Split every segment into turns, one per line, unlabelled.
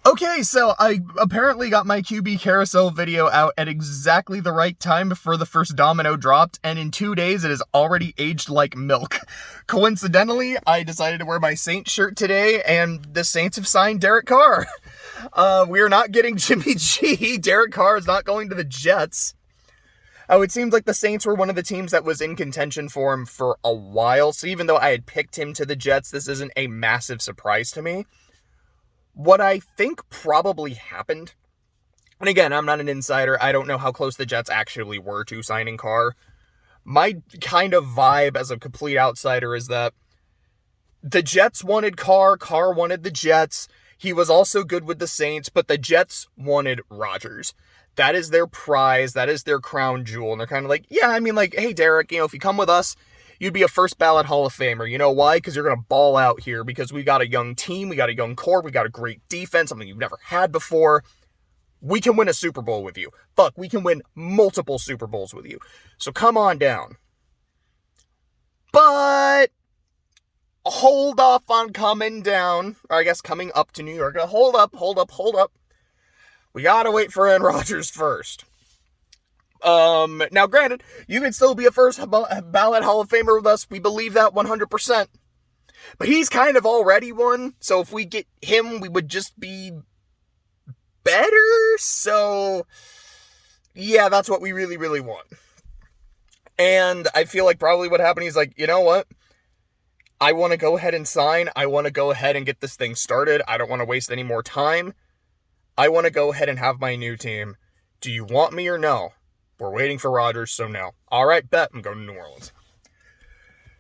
Okay, so I apparently got my QB carousel video out at exactly the right time before the first domino dropped, and in 2 days it is already aged like milk. Coincidentally, I decided to wear my Saints shirt today, and the Saints have signed Derek Carr. We are not getting Jimmy G. Derek Carr is not going to the Jets. It seems like the Saints were one of the teams that was in contention for him for a while, so even though I had picked him to the Jets, this isn't a massive surprise to me. What I think probably happened, and again, I'm not an insider, I don't know how close the Jets actually were to signing Carr. My kind of vibe as a complete outsider is that the Jets wanted Carr, Carr wanted the Jets, he was also good with the Saints, but the Jets wanted Rodgers. That is their prize, that is their crown jewel, and they're kind of like, yeah, I mean, like, hey, Derek, if you come with us, you'd be a first ballot Hall of Famer. You know why? Because you're going to ball out here, because we got a young team, we got a young core, we got a great defense, something you've never had before. We can win a Super Bowl with you. Fuck, we can win multiple Super Bowls with you. So come on down. But hold off on coming down, or I guess coming up to New York. Hold up. We gotta wait for Aaron Rodgers first. Now granted, you can still be a first ballot Hall of Famer with us. We believe that 100%. But he's kind of already one, so if we get him, we would just be better. So, yeah, that's what we really, really want. And I feel like probably what happened, he's like, you know what? I want to go ahead and sign. I want to go ahead and get this thing started. I don't want to waste any more time. I want to go ahead and have my new team. Do you want me or no? We're waiting for Rodgers, so no. All right, bet. I'm going to New Orleans.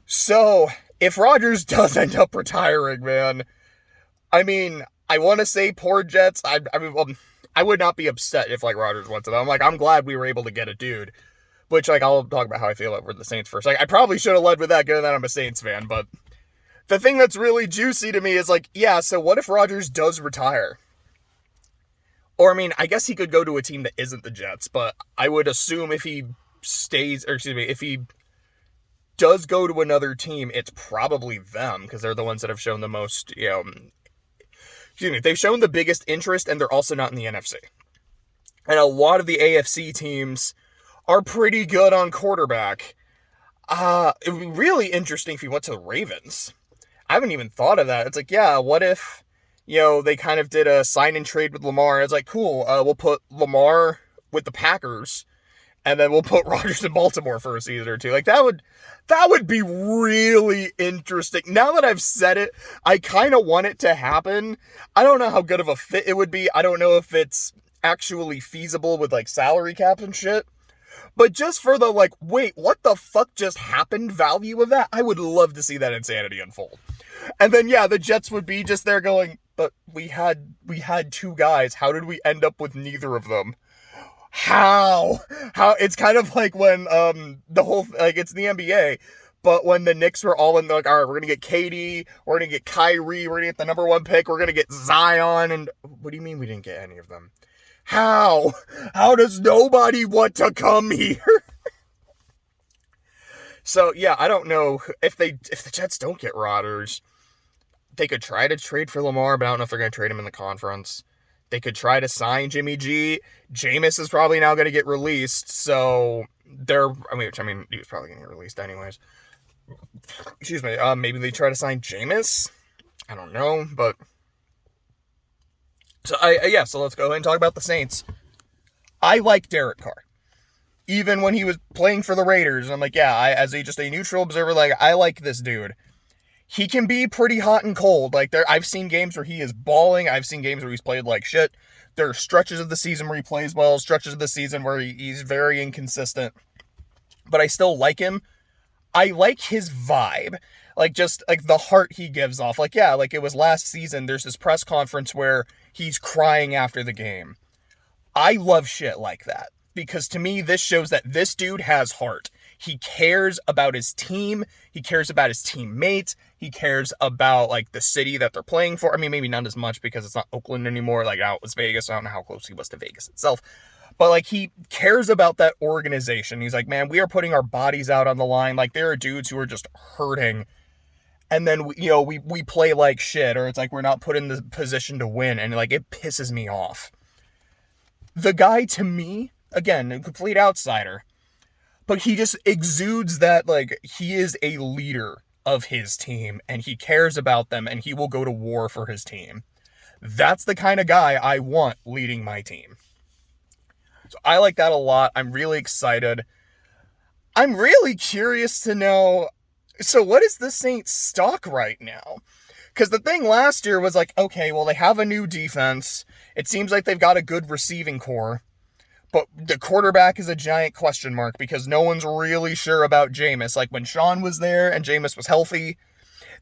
So, if Rodgers does end up retiring, man, I mean, I want to say poor Jets. I would not be upset if, Rodgers went to them. I'm glad we were able to get a dude. Which, I'll talk about how I feel over the Saints first. I probably should have led with that, given that I'm a Saints fan, but the thing that's really juicy to me is, yeah, so what if Rodgers does retire? Or, I guess he could go to a team that isn't the Jets, but I would assume if he if he does go to another team, it's probably them, because they're the ones that have shown the most, they've shown the biggest interest, and they're also not in the NFC. And a lot of the AFC teams are pretty good on quarterback. It would be really interesting if he went to the Ravens. I haven't even thought of that. It's yeah, what if they kind of did a sign and trade with Lamar. It's cool, we'll put Lamar with the Packers, and then we'll put Rodgers in Baltimore for a season or two. That would be really interesting. Now that I've said it, I kind of want it to happen. I don't know how good of a fit it would be. I don't know if it's actually feasible with, salary cap and shit. But just for the, wait, what the fuck just happened value of that, I would love to see that insanity unfold. And then, yeah, the Jets would be just there going, but we had two guys. How did we end up with neither of them? How? It's kind of like when, the whole, it's the NBA, but when the Knicks were all in, all right, we're going to get KD, we're going to get Kyrie, we're going to get the number 1 pick, we're going to get Zion, and what do you mean we didn't get any of them? How? How does nobody want to come here? So, yeah, I don't know if the Jets don't get Rodgers. They could try to trade for Lamar, but I don't know if they're going to trade him in the conference. They could try to sign Jimmy G. Jameis is probably now going to get released, so he was probably going to get released anyways. Excuse me, maybe they try to sign Jameis? I don't know, but so so let's go ahead and talk about the Saints. I like Derek Carr. Even when he was playing for the Raiders, I'm as just a neutral observer, I like this dude. He can be pretty hot and cold. I've seen games where he is balling. I've seen games where he's played like shit. There are stretches of the season where he plays well, stretches of the season where he's very inconsistent. But I still like him. I like his vibe. The heart he gives off. It was last season, there's this press conference where he's crying after the game. I love shit like that. Because to me, this shows that this dude has heart. He cares about his team. He cares about his teammates. He cares about, the city that they're playing for. Maybe not as much because it's not Oakland anymore. Now it was Vegas. I don't know how close he was to Vegas itself. But, he cares about that organization. He's man, we are putting our bodies out on the line. There are dudes who are just hurting. and then we play like shit, or it's like we're not put in the position to win, and like it pisses me off. The guy, to me, again, a complete outsider, but he just exudes that like he is a leader of his team and he cares about them and he will go to war for his team. That's the kind of guy I want leading my team. So I like that a lot. I'm really excited. I'm really curious to know, so what is the Saints stock right now? Because the thing last year was like, okay, well, they have a new defense. It seems like they've got a good receiving core. But the quarterback is a giant question mark because no one's really sure about Jameis. Like when Sean was there and Jameis was healthy,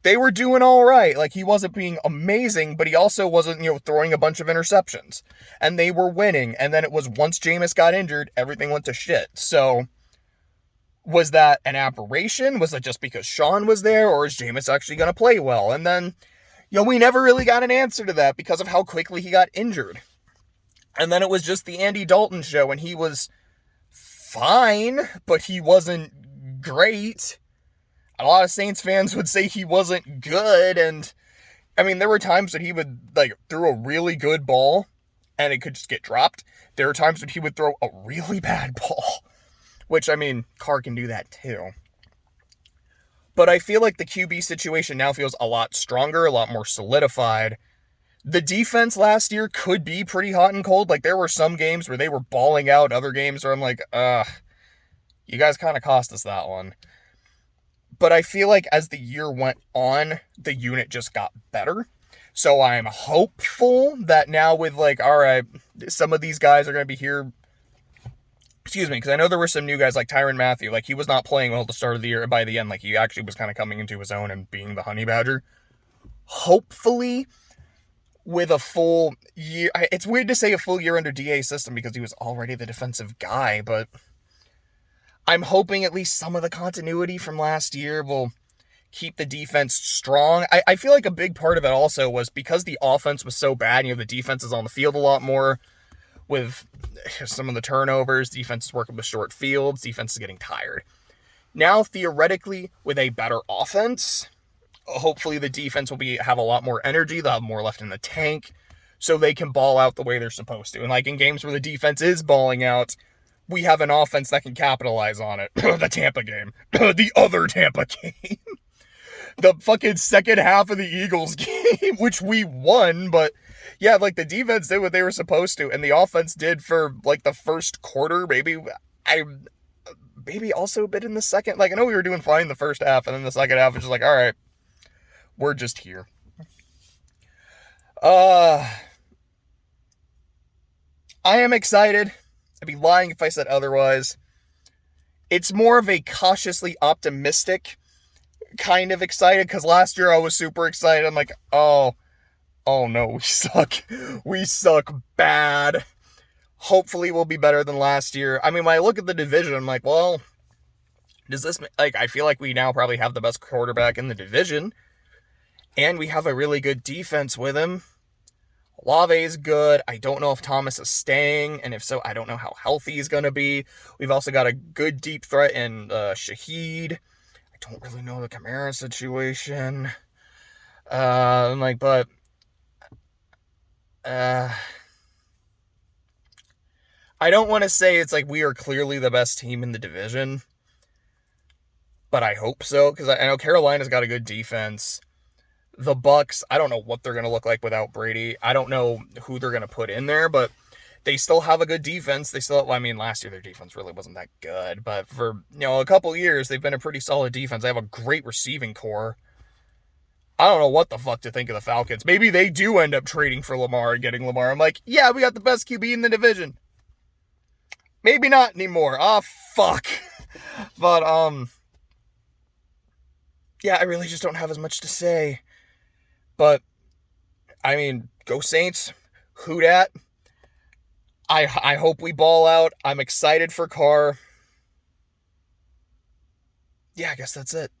they were doing all right. Like he wasn't being amazing, but he also wasn't, throwing a bunch of interceptions. And they were winning. And then it was once Jameis got injured, everything went to shit. So was that an aberration? Was it just because Sean was there, or is Jameis actually going to play well? And then, we never really got an answer to that because of how quickly he got injured. And then it was just the Andy Dalton show, and he was fine, but he wasn't great. A lot of Saints fans would say he wasn't good, and I mean, there were times that he would, throw a really good ball, and it could just get dropped. There were times when he would throw a really bad ball, which, I mean, Carr can do that too. But I feel like the QB situation now feels a lot stronger, a lot more solidified. The defense last year could be pretty hot and cold. Like, there were some games where they were balling out, other games where I'm like, you guys kind of cost us that one. But I feel like as the year went on, the unit just got better. So I'm hopeful that now with, all right, some of these guys are going to be here. Excuse me, because I know there were some new guys like Tyrann Mathieu. Like, he was not playing well at the start of the year. By the end, he actually was kind of coming into his own and being the honey badger. Hopefully, with a full year, it's weird to say a full year under DA's system because he was already the defensive guy, but I'm hoping at least some of the continuity from last year will keep the defense strong. I feel like a big part of it also was because the offense was so bad, the defense is on the field a lot more with some of the turnovers, defense is working with short fields, defense is getting tired. Now, theoretically, with a better offense, hopefully the defense will have a lot more energy, they'll have more left in the tank, so they can ball out the way they're supposed to. And in games where the defense is balling out, we have an offense that can capitalize on it. The Tampa game. The other Tampa game. The fucking second half of the Eagles game, which we won, but yeah, the defense did what they were supposed to, and the offense did for, the first quarter, maybe also a bit in the second. I know we were doing fine in the first half, and then the second half was just all right, we're just here. I am excited. I'd be lying if I said otherwise. It's more of a cautiously optimistic kind of excited, because last year I was super excited. I'm like, oh no, we suck. We suck bad. Hopefully we'll be better than last year. I mean, when I look at the division, I'm like, well, does this, I feel like we now probably have the best quarterback in the division, and we have a really good defense with him. Olave is good. I don't know if Thomas is staying, and if so, I don't know how healthy he's going to be. We've also got a good deep threat in Shaheed. I don't really know the Kamara situation. But I don't want to say it's we are clearly the best team in the division, but I hope so, because I know Carolina's got a good defense. The Bucks, I don't know what they're going to look like without Brady. I don't know who they're going to put in there, but they still have a good defense. Last year their defense really wasn't that good, but for, a couple years, they've been a pretty solid defense. They have a great receiving core. I don't know what the fuck to think of the Falcons. Maybe they do end up trading for Lamar and getting Lamar. I'm like, yeah, we got the best QB in the division. Maybe not anymore. Fuck. But, yeah, I really just don't have as much to say. But, I mean, go Saints. Who dat? I hope we ball out. I'm excited for Carr. Yeah, I guess that's it.